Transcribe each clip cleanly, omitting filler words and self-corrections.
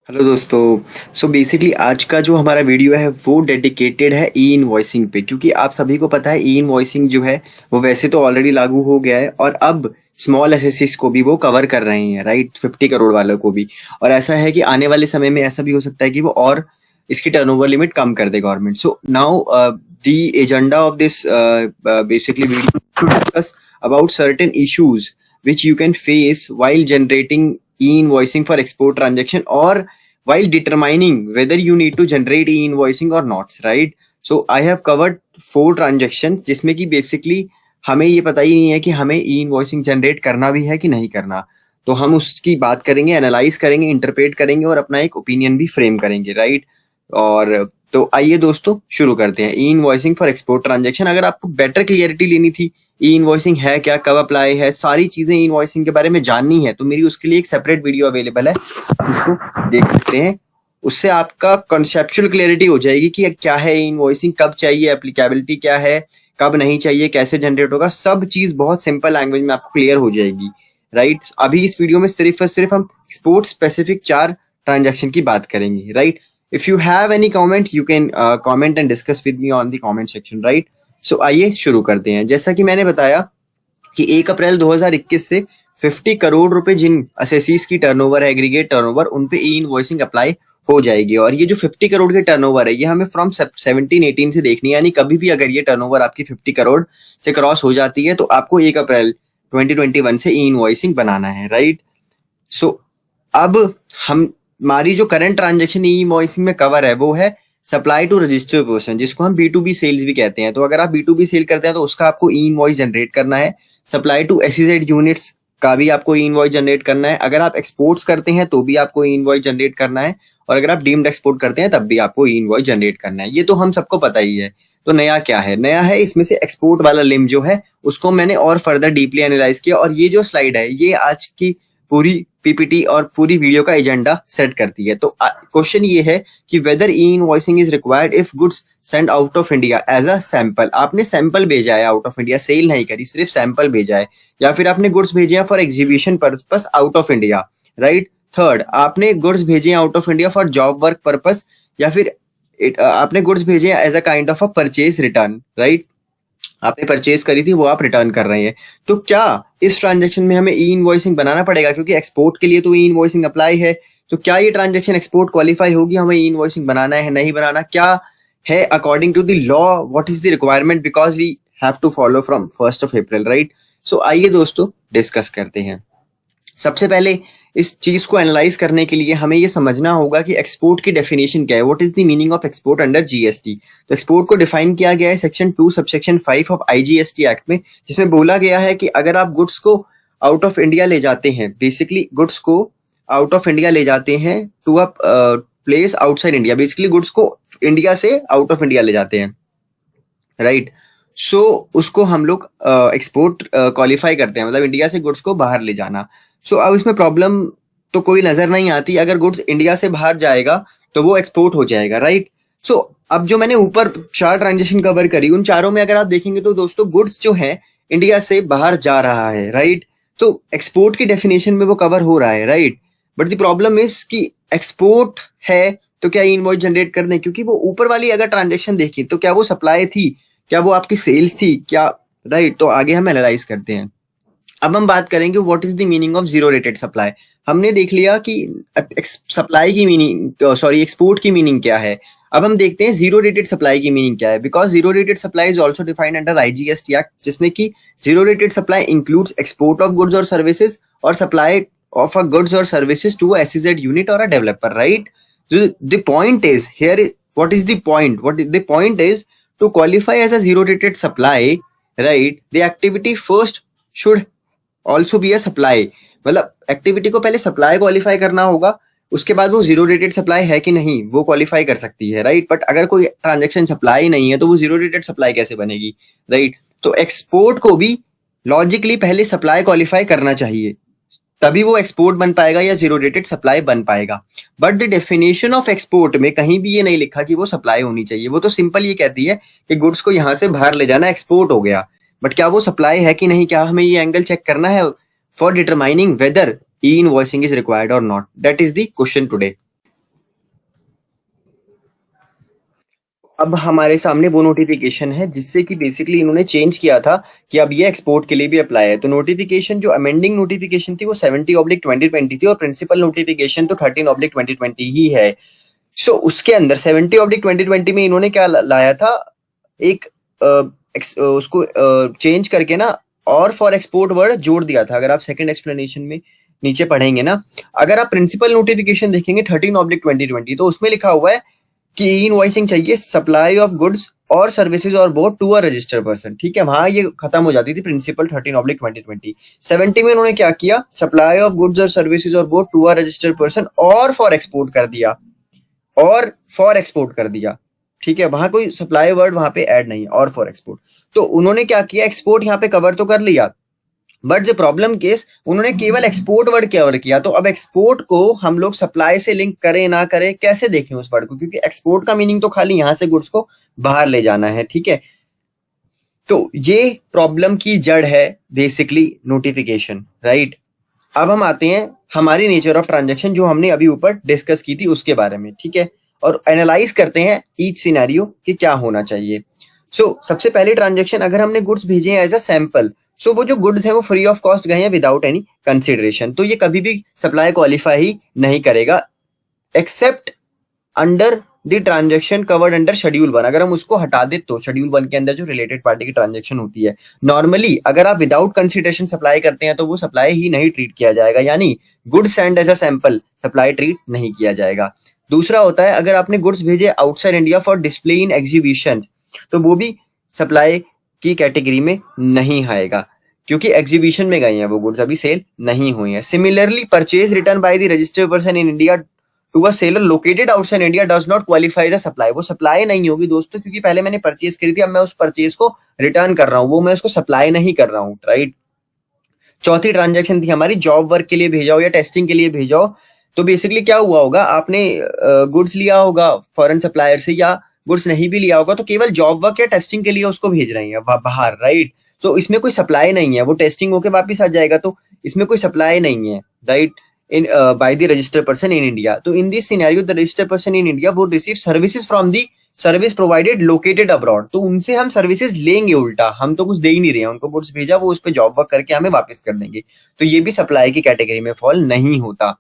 Hello दोस्तों। So basically आज का जो हमारा वीडियो है वो डेडिकेटेड है ई इनवॉइसिंग पे, क्योंकि आप सभी को पता है ई इनवॉइसिंग जो है वो वैसे तो ऑलरेडी लागू हो गया है और अब स्मॉल एसएससीज को भी वो कवर कर रहे हैं, राइट, 50 करोड़ वालों को भी। और ऐसा है कि आने वाले समय में ऐसा भी हो सकता है कि वो और इसकी टर्नओवर लिमिट कम कर दे government. So now the agenda of this basically video to discuss about certain issues which you can face while generating e-invoicing for export transaction or while determining whether you need to generate e-invoicing or not, right? So I have covered 4 transactions जिसमें कि basically हमें ये पता ही नहीं है कि हमें e-invoicing generate करना भी है कि नहीं करना। तो हम उसकी बात करेंगे, एनालाइज करेंगे, इंटरप्रेट करेंगे और अपना एक ओपिनियन भी फ्रेम करेंगे, राइट? और तो आइए दोस्तों शुरू करते हैं। ई इनवॉइसिंग फॉर एक्सपोर्ट ट्रांजेक्शन, अगर आपको बेटर क्लियरिटी लेनी थी ई इनवॉइसिंग है क्या, कब अप्लाई है, सारी चीजें ई इनवॉइसिंग के बारे में जाननी है, तो मेरी उसके लिए एक सेपरेट वीडियो अवेलेबल है, उसको देख सकते हैं। उससे आपका कॉन्सेप्चुअल क्लियरिटी हो जाएगी कि क्या है ई इनवॉइसिंग, कब चाहिए, एप्लीकेबिलिटी क्या है, कब नहीं चाहिए, कैसे जनरेट होगा, सब चीज बहुत सिंपल लैंग्वेज में आपको क्लियर हो जाएगी, राइट? अभी इस वीडियो में सिर्फ और सिर्फ हम एक्सपोर्ट स्पेसिफिक 4 ट्रांजेक्शन की बात करेंगे, right? If you have any comment, you can comment and discuss with me on the comment section, right? So आइए शुरू करते हैं। जैसा कि मैंने बताया कि 1 अप्रैल 2021 से 50 करोड़ रुपए जिन असेसीज की टर्नओवर है, एग्रीगेट टर्नओवर, उन पे ई इनवॉइसिंग अप्लाई हो जाएगी। और ये जो 50 करोड़ की टर्नओवर है ये हमें फ्रॉम 17-18 से देखनी है, यानी कभी भी अगर ये टर्नओवर आपकी 50 करोड़ से क्रॉस हो जाती है तो आपको 1 अप्रैल 2021 से ई इनवॉइसिंग बनाना है, राइट? सो अब हम हमारी जो करंट ट्रांजेक्शन ई इनवॉइसिंग में कवर है वो है सप्लाई टू रजिस्टर्ड पर्सन, जिसको हम B2B सेल्स भी कहते हैं। तो अगर आप B2B सेल करते हैं तो उसका आपको ई इनवॉइस जनरेट करना है। सप्लाई टू SEZ यूनिट्स का भी आपको ई इनवॉइस जनरेट करना है। अगर आप एक्सपोर्ट्स करते हैं तो भी आपको ई इनवॉइस जनरेट करना है, और अगर आप डीम्ड एक्सपोर्ट करते हैं तब भी आपको ई इनवॉइस जनरेट करना है। ये तो हम सबको पता ही है। तो नया क्या है? नया है इसमें से एक्सपोर्ट वाला लिम जो है उसको मैंने और फर्दर डीपली एनालाइज किया, और ये जो स्लाइड है ये आज की पूरी पीपीटी और पूरी वीडियो का एजेंडा सेट करती है। तो क्वेश्चन ये है कि whether e invoicing is required if goods send out of India as a sample. आपने सैंपल भेजा है आउट ऑफ इंडिया, सेल नहीं करी, सिर्फ सैंपल भेजा है, या फिर आपने गुड्स भेजे हैं for exhibition purpose out of India, right? Third, आपने गुड्स भेजे हैं out of India for job work purpose, या फिर आपने गुड्स भेजे हैं as a kind of a purchase return, right? आपने परचेज करी थी वो आप रिटर्न कर रहे हैं। तो क्या इस ट्रांजेक्शन में हमें ई इनवॉइसिंग बनाना पड़ेगा, क्योंकि एक्सपोर्ट के लिए तो ई इनवॉइसिंग अप्लाई है। तो क्या ये ट्रांजेक्शन एक्सपोर्ट क्वालिफाई होगी, हमें ई इनवॉइसिंग बनाना है नहीं बनाना, क्या है according to the law, what is the requirement, because we have to follow from 1 April, right? So आइए दोस्तों डिस्कस करते हैं। सबसे पहले इस चीज को एनालाइज करने के लिए हमें ये समझना होगा कि एक्सपोर्ट की डेफिनेशन क्या है, what is the meaning of export under GST. तो एक्सपोर्ट को डिफाइन किया गया है section 2 subsection 5 of IGST act में, जिसमें बोला गया है कि अगर आप गुड्स को आउट ऑफ इंडिया ले जाते हैं, बेसिकली गुड्स को आउट ऑफ इंडिया ले जाते हैं to a place outside India, basically goods को इंडिया से आउट ऑफ इंडिया ले जाते हैं, राइट? सो उसको हम लोग एक्सपोर्ट क्वालिफाई करते हैं, मतलब इंडिया से गुड्स को बाहर ले जाना। सो अब इसमें प्रॉब्लम तो कोई नजर नहीं आती, अगर गुड्स इंडिया से बाहर जाएगा तो वो एक्सपोर्ट हो जाएगा, राइट? सो अब जो मैंने ऊपर 4 ट्रांजेक्शन कवर करी उन चारों में अगर आप देखेंगे तो दोस्तों गुड्स जो है इंडिया से बाहर जा रहा है, राइट? तो एक्सपोर्ट की डेफिनेशन में वो कवर हो रहा है, right? But the problem is कि एक्सपोर्ट है तो क्या इनवॉइस जनरेट कर दें, क्योंकि वो ऊपर वाली अगर ट्रांजेक्शन देखी तो क्या वो सप्लाई थी, क्या वो आपकी सेल्स थी, क्या, राइट? तो आगे हम एनालाइज करते हैं। अब हम बात करेंगे what is the meaning of zero rated supply. हमने देख लिया कि सप्लाई की मीनिंग, सॉरी, एक्सपोर्ट की मीनिंग क्या है। अब हम देखते हैं जीरो रेटेड सप्लाई की मीनिंग क्या है, because zero rated supply is also defined under IGST act, जिसमें कि zero rated supply includes export of goods और सर्विसेज और सप्लाई ऑफ अ गुड्स और सर्विसेज टू एसईजेड यूनिट और a developer, right? The point is here, what is the point, what the point is to qualify as a zero rated supply, right, the activity first should also be a supply। मतलब activity को पहले supply qualify करना होगा, उसके बाद वो zero rated supply है कि नहीं वो क्वालिफाई कर सकती है, राइट? बट अगर कोई ट्रांजेक्शन सप्लाई नहीं है तो वो जीरो रेटेड सप्लाई कैसे बनेगी, राइट? तो एक्सपोर्ट को भी लॉजिकली पहले सप्लाई क्वालिफाई करना चाहिए, तभी वो एक्सपोर्ट बन पाएगा या जीरो रेटेड सप्लाई बन पाएगा। But the definition of export में कहीं भी ये नहीं लिखा कि वो सप्लाई होनी चाहिए। वो तो सिंपल ये कहती है कि गुड्स को यहां से बाहर ले जाना एक्सपोर्ट हो गया, बट क्या वो सप्लाई है कि नहीं, क्या हमें ये एंगल चेक करना है for determining whether e invoicing is required और not. That is the question today. अब हमारे सामने वो नोटिफिकेशन है जिससे कि बेसिकली इन्होंने चेंज किया था कि अब ये एक्सपोर्ट के लिए भी अप्लाई है। तो नोटिफिकेशन जो अमेंडिंग नोटिफिकेशन थी वो 70/2020 थी और प्रिंसिपल नोटिफिकेशन तो 13/2020 ही है। सो उसके अंदर 70/2020 में इन्होंने क्या लाया था, एक उसको चेंज करके ना और फॉर एक्सपोर्ट वर्ड जोड़ दिया था। अगर आप सेकंड एक्सप्लेनेशन में नीचे पढ़ेंगे ना, अगर आप प्रिंसिपल नोटिफिकेशन देखेंगे 13/2020 तो उसमें लिखा हुआ है कि ई इनवॉइसिंग चाहिए सप्लाई ऑफ गुड्स और सर्विसेज और both to a registered person. ठीक है, वहां ये खत्म हो जाती थी प्रिंसिपल 13/2020। 70 में उन्होंने क्या किया, सप्लाई ऑफ गुड्स और सर्विसेज और both to a registered person और फॉर एक्सपोर्ट कर दिया, और फॉर एक्सपोर्ट कर दिया। ठीक है, वहां कोई सप्लाई वर्ड वहां पे ऐड नहीं, और फॉर एक्सपोर्ट। तो उन्होंने क्या किया, एक्सपोर्ट यहाँ पे कवर तो कर लिया, बट जो प्रॉब्लम केस उन्होंने केवल एक्सपोर्ट वर्ड कवर किया। तो अब एक्सपोर्ट को हम लोग सप्लाई से लिंक करें ना करें, कैसे देखें उस वर्ड को, क्योंकि एक्सपोर्ट का मीनिंग तो खाली यहां से गुड्स को बाहर ले जाना है। ठीक है, तो ये प्रॉब्लम की जड़ है बेसिकली नोटिफिकेशन, राइट। अब हम आते हैं हमारी नेचर ऑफ ट्रांजैक्शन जो हमने अभी ऊपर डिस्कस की थी उसके बारे में। ठीक है, और एनालाइज करते हैं ईच सिनेरियो कि क्या होना चाहिए। सबसे पहले ट्रांजैक्शन, अगर हमने गुड्स भेजे हैं एज अ सैंपल, वो जो गुड्स हैं वो फ्री ऑफ कॉस्ट गए हैं विदाउट एनी कंसिडरेशन, तो ये कभी भी सप्लाई क्वालिफाई ही नहीं करेगा accept under the transaction covered under schedule 1। अगर हम उसको हटा दे तो शेड्यूल 1 के अंदर जो रिलेटेड पार्टी की ट्रांजैक्शन होती है, नॉर्मली अगर आप विदाउट कंसिडरेशन सप्लाई करते हैं तो वो सप्लाई ही नहीं ट्रीट किया जाएगा, यानी goods send as a sample supply treat नहीं किया जाएगा। दूसरा होता है, अगर आपने गुड्स भेजे outside India for display in exhibition, तो वो भी सप्लाई की कैटेगरी में नहीं आएगा, क्योंकि एग्जीबिशन में गए हैं वो गुड्स, अभी सेल नहीं हुई है। Similarly purchase return by the registered person in India to a seller located outside India does not qualify the supply. वो सप्लाई नहीं होगी दोस्तों, क्योंकि पहले मैंने परचेज करी थी, अब मैं उस परचेज को रिटर्न कर रहा हूँ, वो मैं उसको सप्लाई नहीं कर रहा हूँ, राइट। चौथी ट्रांजैक्शन थी हमारी, जॉब वर्क के लिए भेजा हो या टेस्टिंग के लिए भेजा हो। तो बेसिकली क्या हुआ होगा, आपने गुड्स लिया होगा फॉरेन सप्लायर से, या गुड्स नहीं भी लिया होगा, तो केवल जॉब वर्क या टेस्टिंग के लिए उसको भेज रहे हैं बाहर, राइट। तो इसमें कोई सप्लाई नहीं है, वो टेस्टिंग होके वापिस आ जाएगा, तो इसमें कोई सप्लाई नहीं है, right, in by the registered person in India. तो in this scenario the registered person in India would receive services from the service provided located abroad. तो उनसे हम सर्विसेज लेंगे, उल्टा हम तो कुछ दे ही नहीं रहे हैं, उनको गुड्स भेजा, वो उस पर जॉब वर्क करके हमें वापस कर देंगे, तो ये भी सप्लाई की कैटेगरी में फॉल नहीं होता।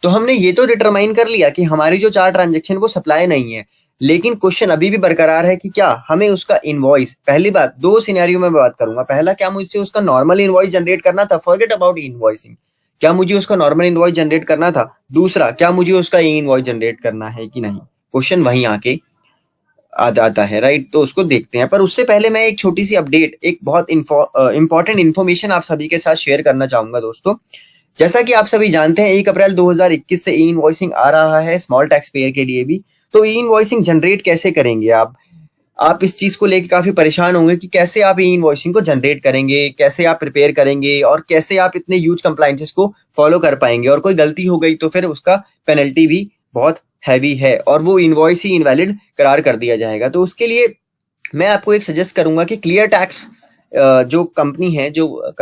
तो हमने ये तो डिटरमाइन कर लिया कि हमारी जो 4 ट्रांजेक्शन वो सप्लाई नहीं है, लेकिन क्वेश्चन अभी भी बरकरार है कि क्या हमें उसका इनवॉइस, पहली बात 2 सिनेरियो में बात करूंगा, पहला क्या मुझसे उसका नॉर्मल इनवॉइस जनरेट करना था, फॉरगेट अबाउट इनवॉइसिंग, क्या मुझे उसका नॉर्मल इनवॉइस जनरेट करना था। दूसरा, क्या मुझे उसका ई इनवॉइस जनरेट करना है कि नहीं, क्वेश्चन वहीं आके आता है, राइट। तो उसको देखते हैं, पर उससे पहले मैं एक छोटी सी अपडेट, एक बहुत इंपॉर्टेंट इन्फॉर्मेशन आप सभी के साथ शेयर करना चाहूंगा दोस्तों। जैसा कि आप सभी जानते हैं 1 अप्रैल 2021 से ई इनवॉइसिंग आ रहा है स्मॉल टैक्स पेयर के लिए भी। तो ई इनवॉइसिंग जनरेट कैसे करेंगे आप इस चीज को लेकर काफी परेशान होंगे कि कैसे आप ई इनवॉइसिंग को जनरेट करेंगे, कैसे आप प्रिपेयर करेंगे, और कैसे आप इतने ह्यूज कंप्लायंसेस को फॉलो कर पाएंगे, और कोई गलती हो गई तो फिर उसका पेनल्टी भी बहुत हैवी है और वो इनवॉइस ही इनवैलिड करार कर दिया जाएगा। तो उसके लिए मैं आपको एक सजेस्ट करूंगा कि क्लियर टैक्स जो कंपनी है, जो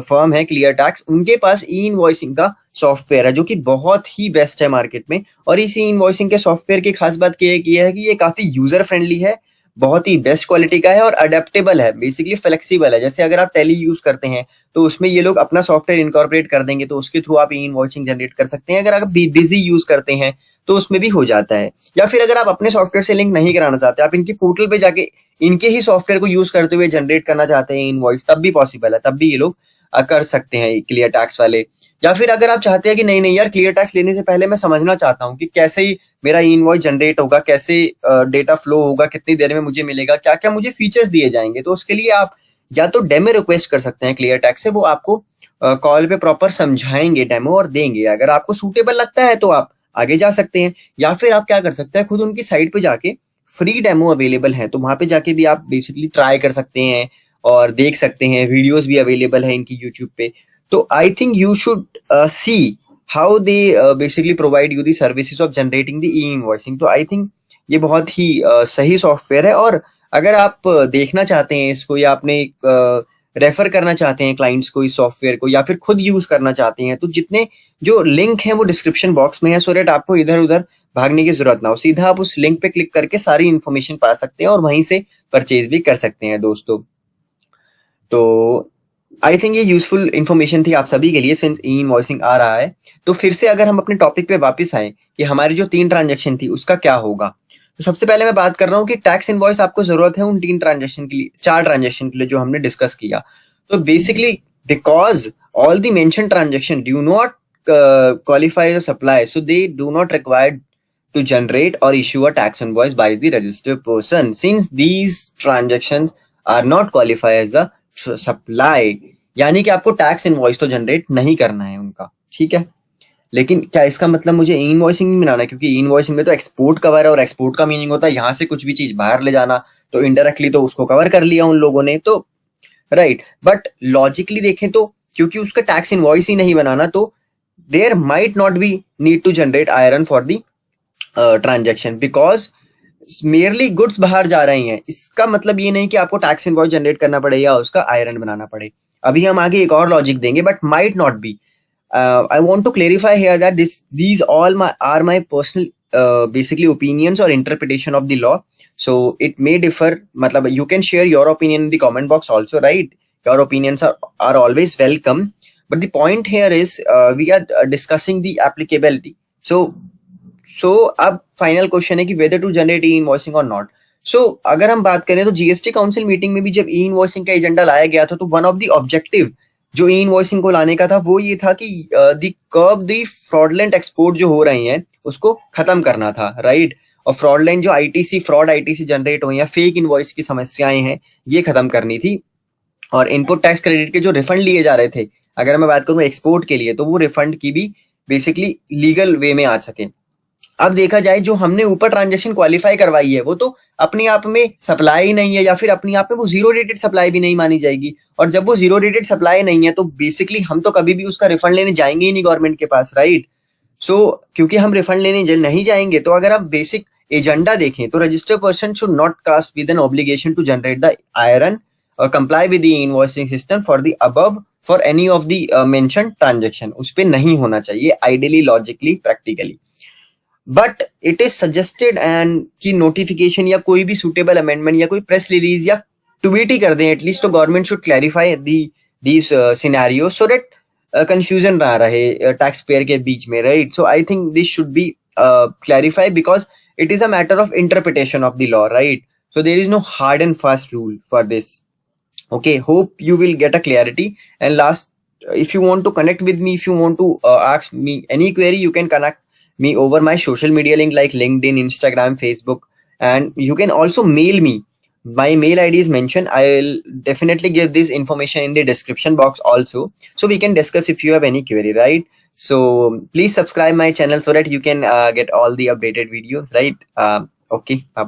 फर्म है क्लियर टैक्स, उनके पास ई इनवॉइसिंग का सॉफ्टवेयर है जो कि बहुत ही बेस्ट है मार्केट में। और इस ई इनवॉइसिंग के सॉफ्टवेयर की खास बात ये है कि ये काफी यूजर फ्रेंडली है, बहुत ही बेस्ट क्वालिटी का है और अडेप्टेबल है, बेसिकली फ्लेक्सिबल है। जैसे अगर आप टेली यूज करते हैं तो उसमें ये लोग अपना सॉफ्टवेयर इनकॉर्पोरेट कर देंगे, तो उसके थ्रू आप ई इनवॉइसिंग जनरेट कर सकते हैं। अगर आप बिजी यूज करते हैं तो उसमें भी हो जाता है, या फिर अगर आप अपने सॉफ्टवेयर से लिंक नहीं कराना चाहते, आप इनके पोर्टल पे जाके इनके ही सॉफ्टवेयर को यूज करते हुए जनरेट करना चाहते हैं इनवॉइस, तब भी पॉसिबल है, तब भी ये लोग कर सकते हैं क्लियर टैक्स वाले। या फिर अगर आप चाहते हैं कि नहीं यार, क्लियर टैक्स लेने से पहले मैं समझना चाहता हूँ कि कैसे ही मेरा इनवॉइस जनरेट होगा, कैसे डेटा फ्लो होगा, कितनी देर में मुझे मिलेगा, क्या क्या मुझे फीचर्स दिए जाएंगे, तो उसके लिए आप या तो डेमो रिक्वेस्ट कर सकते हैं क्लियर टैक्स से, वो आपको कॉल पे प्रॉपर समझाएंगे डेमो और देंगे। अगर आपको सूटेबल लगता है तो आप आगे जा सकते हैं, या फिर आप क्या कर सकते हैं, खुद उनकी साइट पे जाके फ्री डेमो अवेलेबल है, तो वहां पे जाके भी आप बेसिकली ट्राई कर सकते हैं और देख सकते हैं, वीडियोस भी अवेलेबल है इनकी यूट्यूब पे। तो I think you should see how they basically provide you the services of generating the E invoicing. तो आई थिंक ये बहुत ही सही सॉफ्टवेयर है, और अगर आप देखना चाहते हैं इसको, या आपने रेफर करना चाहते हैं क्लाइंट्स को इस सॉफ्टवेयर को, या फिर खुद यूज करना चाहते हैं, तो जितने जो लिंक है वो डिस्क्रिप्शन बॉक्स में है, सो दैट आपको इधर उधर भागने की जरूरत ना हो, सीधा आप उस लिंक पे क्लिक करके सारी इन्फॉर्मेशन पा सकते हैं और वहीं से परचेज भी कर सकते हैं दोस्तों। तो आई थिंक ये यूजफुल इन्फॉर्मेशन थी आप सभी के लिए, सिंस ई इनवॉइसिंग आ रहा है। तो फिर से अगर हम अपने टॉपिक पे वापस आए कि हमारी जो 3 ट्रांजेक्शन थी उसका क्या होगा, तो सबसे पहले मैं बात कर रहा हूँ कि टैक्स इनवॉइस आपको जरूरत है उन 3 ट्रांजेक्शन के लिए, 4 ट्रांजेक्शन के लिए जो हमने डिस्कस किया। तो basically because all the mention transaction do not qualify the supply, so they do not required to generate or issue a tax invoice by the registered person, since these transactions are not qualified as a supply, यानी कि आपको tax invoice तो generate नहीं करना है उनका, ठीक है। लेकिन क्या इसका मतलब मुझे ई इनवॉइसिंग नहीं बनाना है, क्योंकि ई इनवॉइसिंग में तो एक्सपोर्ट कवर है और एक्सपोर्ट का मीनिंग होता है यहाँ से कुछ भी चीज बाहर ले जाना, तो इनडायरेक्टली तो उसको कवर कर लिया उन लोगों ने, तो राइट। बट लॉजिकली देखें तो क्योंकि उसका टैक्स इनवॉइस ही नहीं बनाना, तो there might not be need to generate IRN for the transaction, because merely goods बाहर जा रही हैं। इसका मतलब ये नहीं कि आपको टैक्स इनवॉइस जनरेट करना पड़े या उसका आयरन बनाना पड़े। अभी हम आगे एक और लॉजिक देंगे, but might not be. I want to clarify here that these all are my personal basically opinions or interpretation of the law, so it may differ, मतलब you can share your opinion in the comment box also, right? Your opinions are always welcome, but the point here is we are discussing the applicability. So अब final question है कि whether to generate e invoicing और नॉट। So अगर हम बात करें तो जीएसटी काउंसिल मीटिंग में भी जब ई इनवॉइसिंग का एजेंडा लाया गया था, तो वन ऑफ द ऑब्जेक्टिव जो ई इनवॉइसिंग को लाने का था वो ये था कि द कर्ब द फ्रॉडलेंट एक्सपोर्ट जो हो रहे हैं उसको खत्म करना था, राइट। और फ्रॉडलेंट जो आईटीसी फ्रॉड आईटीसी जनरेट हुए या फेक इनवॉइस की समस्याएं हैं ये खत्म करनी थी। और इनपुट टैक्स क्रेडिट के जो रिफंड लिए जा रहे थे, अगर मैं बात करूं एक्सपोर्ट के लिए, तो वो रिफंड की भी बेसिकली लीगल वे में आ सके। अब देखा जाए जो हमने ऊपर ट्रांजेक्शन क्वालिफाई करवाई है वो तो अपने आप में सप्लाई नहीं है, या फिर अपने आप में वो जीरो रेटेड सप्लाई भी नहीं मानी जाएगी। और जब वो जीरो रेटेड सप्लाई नहीं है तो बेसिकली हम तो कभी भी उसका रिफंड लेने जाएंगे ही नहीं गवर्नमेंट के पास, राइट। सो क्योंकि हम रिफंड लेने नहीं जाएंगे, तो अगर आप बेसिक एजेंडा देखें तो registered person should not cast with an obligation to generate the iron और comply with the invoicing system for the above for any of the mention transaction. उस पर नहीं होना चाहिए ideally, logically, practically. But it is suggested and की notification या कोई भी सुटेबल अमेंडमेंट या कोई प्रेस रिलीज या ट्वीट ही कर दें एटलीस्ट, तो government should clarify these scenario so that confusion ना रहे टैक्स पेयर के बीच में, right. So I think this should be clarify because it is a matter of interpretation of the law, right. So there is no hard and fast rule for this. Okay, hope you will get a clarity. And last, if you want to connect with me, if you want to ask me any query, you can connect me over my social media link like LinkedIn, Instagram, Facebook, and you can also mail me. My mail ID is mentioned. I'll definitely give this information in the description box also, so we can discuss if you have any query, right? So please subscribe my channel so that you can get all the updated videos, right? Okay, bye.